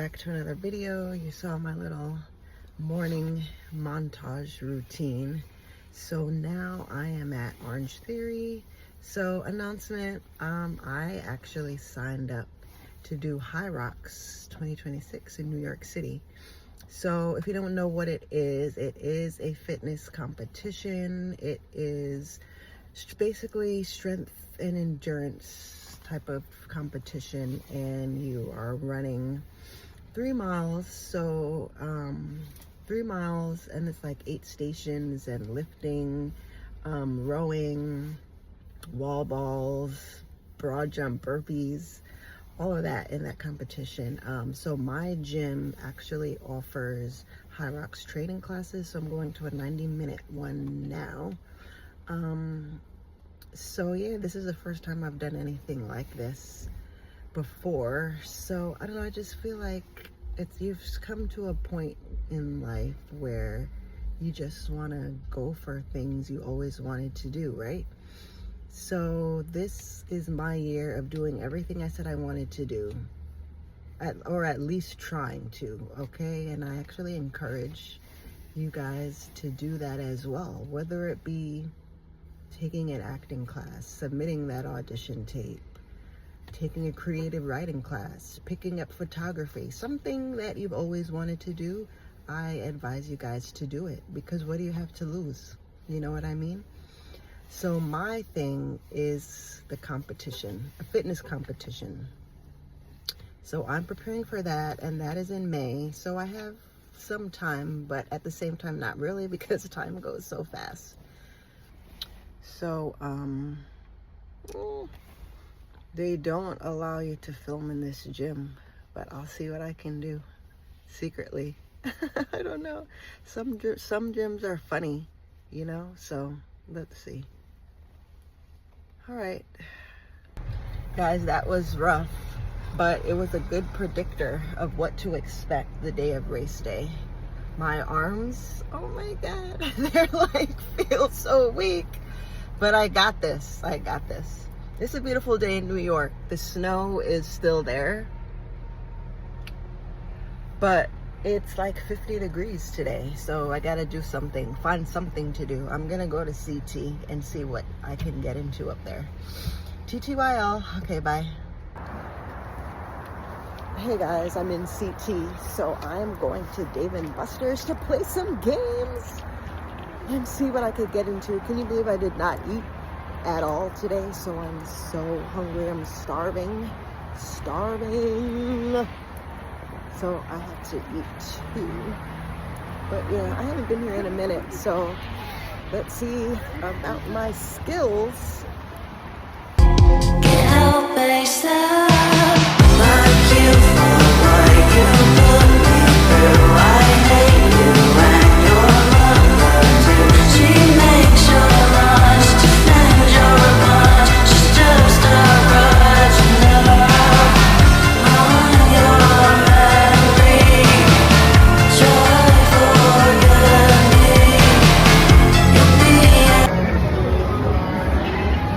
back to another video. You saw my little morning montage routine. So now I am at Orange Theory. So announcement, I actually signed up to do HYROX 2026 in New York City. So if you don't know what it is a fitness competition. It is basically strength and endurance type of competition, and you are running 3 miles. So 3 miles, and it's like 8 stations, and lifting, rowing, wall balls, broad jump, burpees, all of that in that competition. So my gym actually offers HYROX training classes, so I'm going to a 90-minute one now. So yeah, this is the first time I've done anything like this before. So I don't know, I just feel like you've come to a point in life where you just want to go for things you always wanted to do, right? So this is my year of doing everything I said I wanted to do, or at least trying to, okay? And I actually encourage you guys to do that as well, whether it be taking an acting class, submitting that audition tape, taking a creative writing class, picking up photography, something that you've always wanted to do. I advise you guys to do it, because what do you have to lose? You know what I mean? So my thing is the competition, a fitness competition. So I'm preparing for that, and that is in May. So I have some time, but at the same time, not really, because time goes so fast. So, they don't allow you to film in this gym, but I'll see what I can do secretly. I don't know. Some gyms are funny, you know, so let's see. All right, guys, that was rough, but it was a good predictor of what to expect the day of race day. My arms, oh my God, they're like, feel so weak. But I got this. I got this. It's a beautiful day in New York. The snow is still there, but it's like 50 degrees today. So I gotta do something, find something to do. I'm gonna go to CT and see what I can get into up there. TTYL. Okay, bye. Hey guys, I'm in CT. So I'm going to Dave & Buster's to play some games and see what I could get into. Can you believe I did not eat at all today? So I'm so hungry. I'm starving. So I have to eat too. But yeah, I haven't been here in a minute. So let's see about my skills. Can't help myself. Like you for what you put me through. I hate you and your mother too. She makes your lunch, defends your lunch. She's just a grudge, love on your memory. Try forget me. You'll be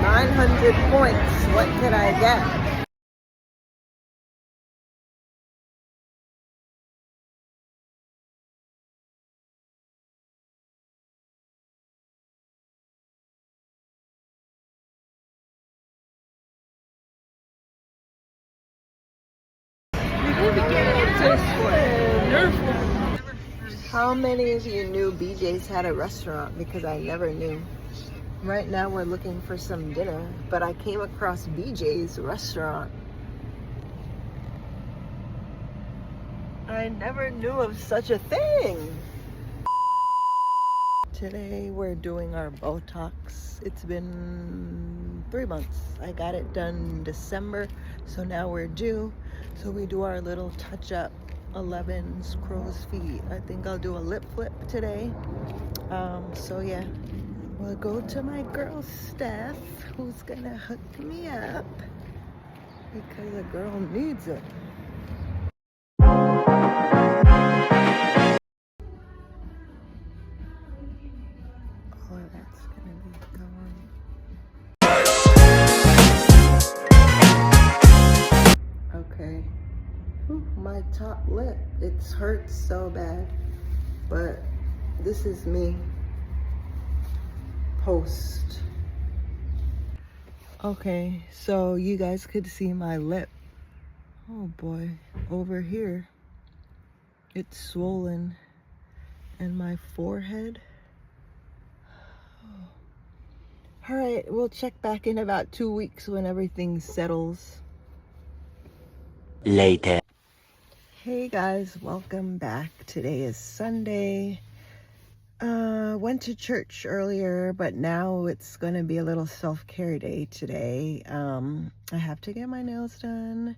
900 points. What could I get? How many of you knew BJ's had a restaurant? Because I never knew. Right now we're looking for some dinner, but I came across BJ's restaurant. I never knew of such a thing. Today we're doing our Botox. It's been 3 months. I got it done in December, so now we're due. So we do our little touch-up 11's crow's feet. I think I'll do a lip flip today. So yeah, we'll go to my girl Steph, who's gonna hook me up because a girl needs it. All of that's gonna be gone. Okay. Whew, my my top lip. It hurts so bad. But this is me post. Okay, so you guys could see my lip. Oh boy, over here. It's swollen. And my forehead. All right, we'll check back in about 2 weeks when everything settles. Later. Hey guys, welcome back. Today is Sunday. Went to church earlier, but now it's gonna be a little self-care day today. I have to get my nails done,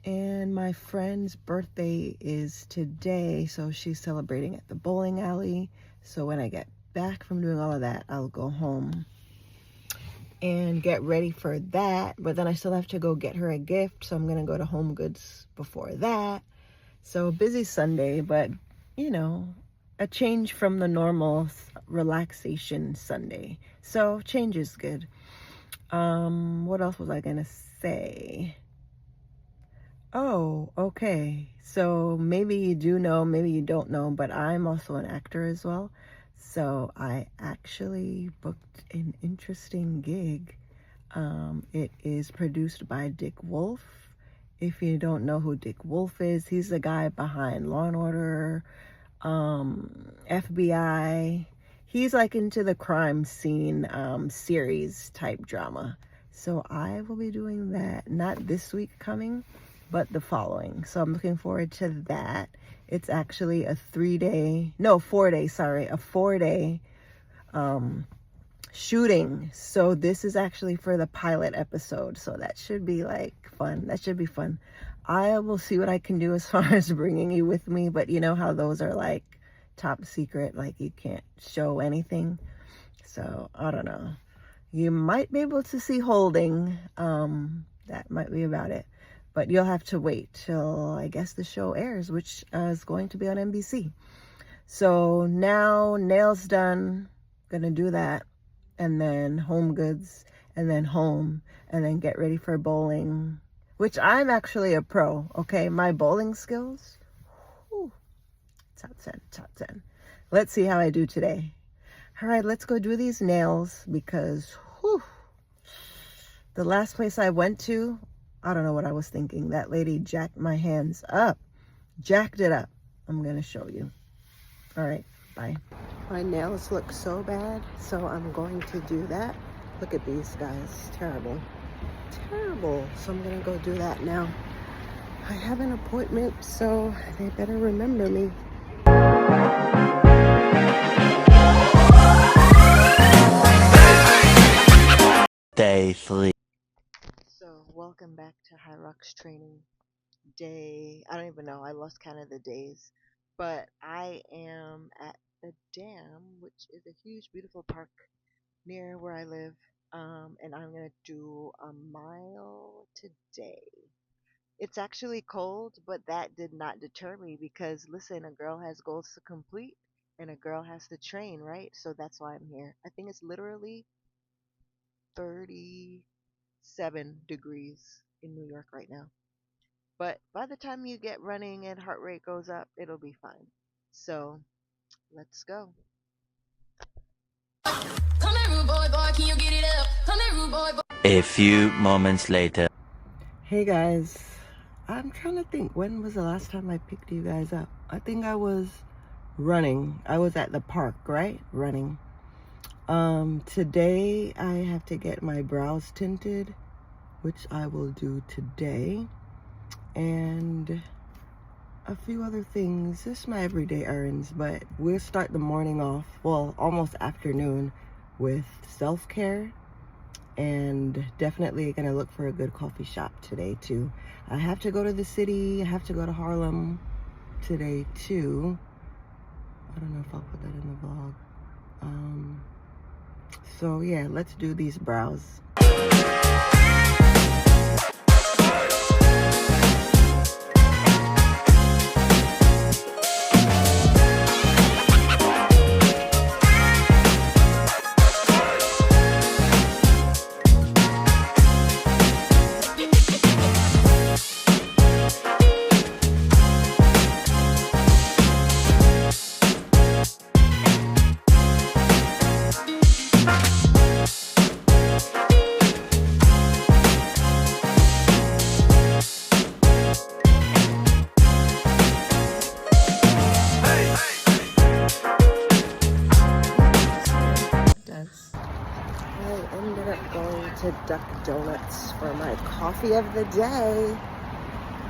and my friend's birthday is today, so she's celebrating at the bowling alley. So when I get back from doing all of that, I'll go home and get ready for that. But then I still have to go get her a gift, so I'm gonna go to Home Goods before that. So busy Sunday, but you know, a change from the normal relaxation Sunday. So change is good. What else was I gonna say? Oh, okay. So maybe you do know, maybe you don't know, but I'm also an actor as well. So I actually booked an interesting gig. It is produced by Dick Wolf. If you don't know who Dick Wolf is, he's the guy behind Law and Order, FBI. He's like into the crime scene series type drama. So I will be doing that, not this week coming, but the following. So I'm looking forward to that. It's actually a 4-day shooting. So this is actually for the pilot episode. So that should be like fun. That should be fun. I will see what I can do as far as bringing you with me, but you know how those are like top secret, like you can't show anything. So I don't know. You might be able to see holding. That might be about it. But you'll have to wait till, I guess, the show airs, which is going to be on NBC. So now, nails done. Gonna do that. And then Home Goods. And then home. And then get ready for bowling. Which I'm actually a pro, okay? My bowling skills, whew, top 10, top 10. Let's see how I do today. All right, let's go do these nails because, whew, the last place I went to, I don't know what I was thinking. That lady jacked my hands up. Jacked it up. I'm going to show you. All right, bye. My nails look so bad, so I'm going to do that. Look at these guys. Terrible. Terrible. So I'm going to go do that now. I have an appointment, so they better remember me. Day 3. So welcome back to HYROX training day. I don't even know. I lost count of the days. But I am at the dam, which is a huge, beautiful park near where I live. And I'm going to do a mile today. It's actually cold, but that did not deter me because, listen, a girl has goals to complete and a girl has to train, right? So that's why I'm here. I think it's literally 37 degrees in New York right now. But by the time you get running and heart rate goes up, it'll be fine. So let's go. Come here, rude boy, boy, can you get it up? Come here, rude boy, boy. A few moments later. Hey guys, I'm trying to think, when was the last time I picked you guys up? I think I was running. I was at the park, right? Running. Today I have to get my brows tinted, which I will do today. And a few other things, just my everyday errands, but we'll start the morning off, well, almost afternoon, with self-care, and definitely gonna look for a good coffee shop today too. I have to go to the city, I have to go to Harlem today too. I don't know if I'll put that in the vlog. So yeah, let's do these brows. I ended up going to Duck Donuts for my coffee of the day.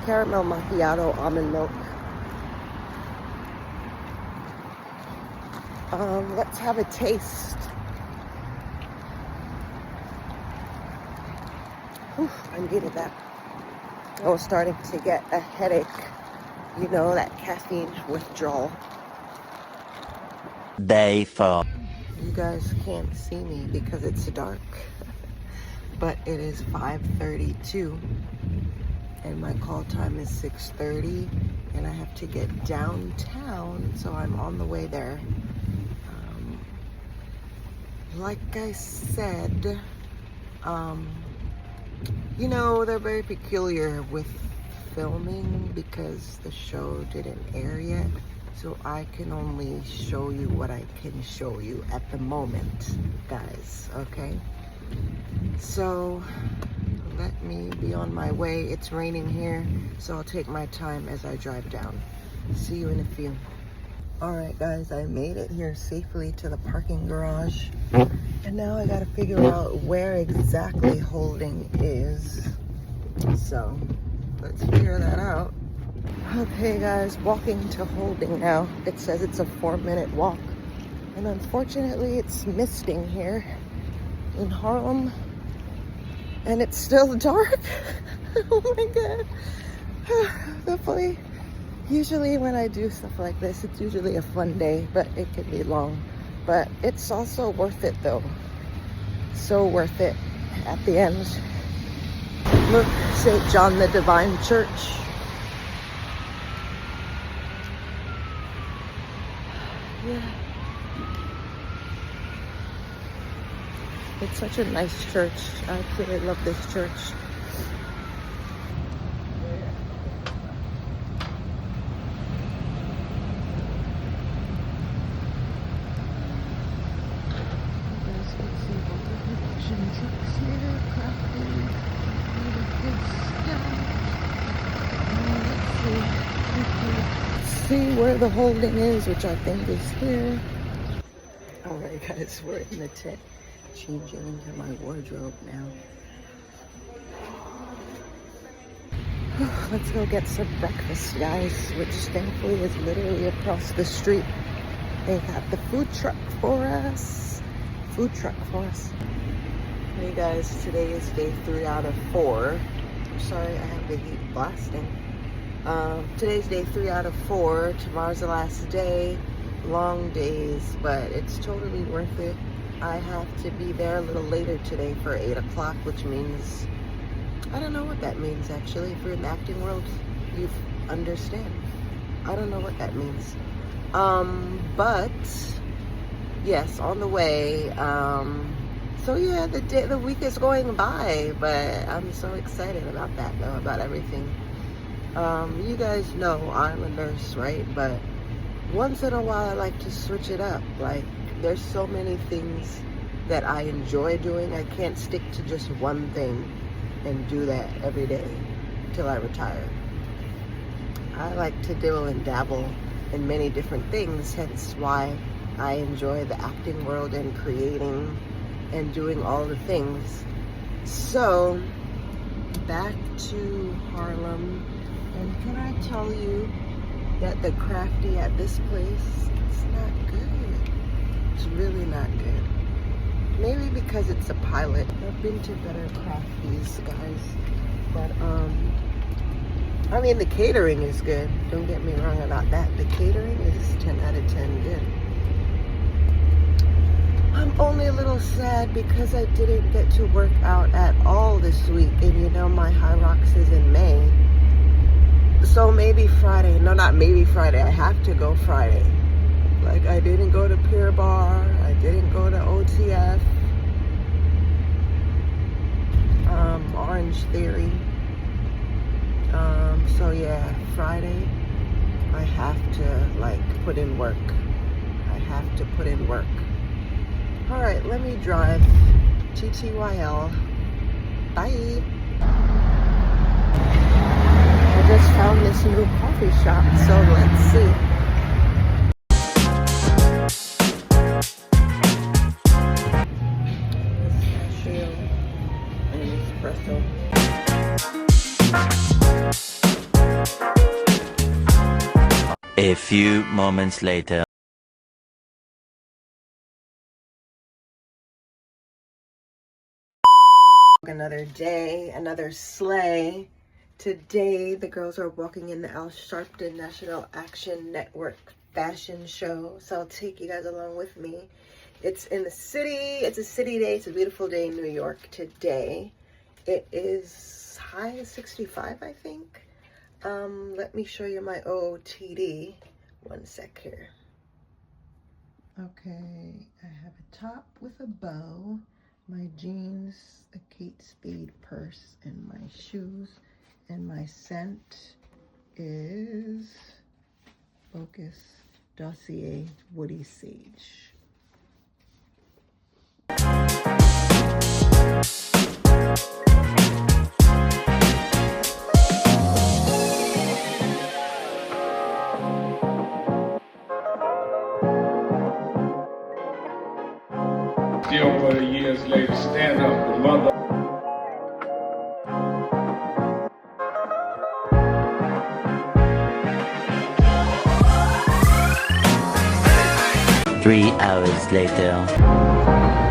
Caramel macchiato, almond milk. Let's have a taste. Whew, I needed that. I was starting to get a headache. You know, that caffeine withdrawal. Day 4. You guys can't see me because it's dark, but it is 5:32 and my call time is 6:30 and I have to get downtown, so I'm on the way there. Like I said, you know, they're very peculiar with filming because the show didn't air yet. So I can only show you what I can show you at the moment, guys, okay? So let me be on my way. It's raining here, so I'll take my time as I drive down. See you in a few. All right, guys, I made it here safely to the parking garage. And now I gotta figure out where exactly Holding is. So let's figure that out. Okay guys, walking to Holding now. It says it's a 4-minute walk. And unfortunately it's misting here in Harlem. And it's still dark. Oh my god. Hopefully, usually when I do stuff like this, it's usually a fun day, but it can be long. But it's also worth it though. So worth it at the end. Look, St. John the Divine Church. Yeah. It's such a nice church. I really love this church. See where the Holding is, which I think is here. All right, guys, we're in the tent, changing into my wardrobe now. Let's go get some breakfast, guys, which thankfully is literally across the street. They got the food truck for us. Hey guys, today is day 3 out of 4. I'm sorry, I have the heat blasting. Today's day 3 out of 4. Tomorrow's the last day. Long days, but it's totally worth it. I have to be there a little later today for 8 o'clock, which means, I don't know what that means actually. If you're in the acting world, you understand. I don't know what that means. But yes, on the way. So yeah, the week is going by, but I'm so excited about that though, about everything. You guys know I'm a nurse, right? But once in a while I like to switch it up. Like, there's so many things that I enjoy doing. I can't stick to just one thing and do that every day till I retire. I like to dibble and dabble in many different things, hence why I enjoy the acting world and creating and doing all the things. So back to Harlem, and can I tell you that the crafty at this place, it's not good. It's really not good. Maybe because it's a pilot. I've been to better crafties, guys, but I mean, the catering is good. Don't get me wrong about that. The catering is 10 out of 10 good. I'm only a little sad because I didn't get to work out at all this week. And you know, my HYROX is in May. So maybe Friday. No, not maybe Friday. I have to go Friday. Like, I didn't go to Pier Bar. I didn't go to OTF. Orange Theory. So yeah, Friday, I have to like put in work. I have to put in work. Alright, let me drive. TTYL. Bye. I just found this new coffee shop, so let's see. Pistachio and espresso. A few moments later. Another day, another sleigh. Today, the girls are walking in the Al Sharpton National Action Network fashion show. So I'll take you guys along with me. It's in the city. It's a city day. It's a beautiful day in New York today. It is high 65, I think. Let me show you my OOTD. One sec here. Okay, I have a top with a bow, my jeans, a Kate Spade purse, and my shoes. And my scent is Focus Dossier Woody Sage. Still years later, stand up, the mother. 3 hours later.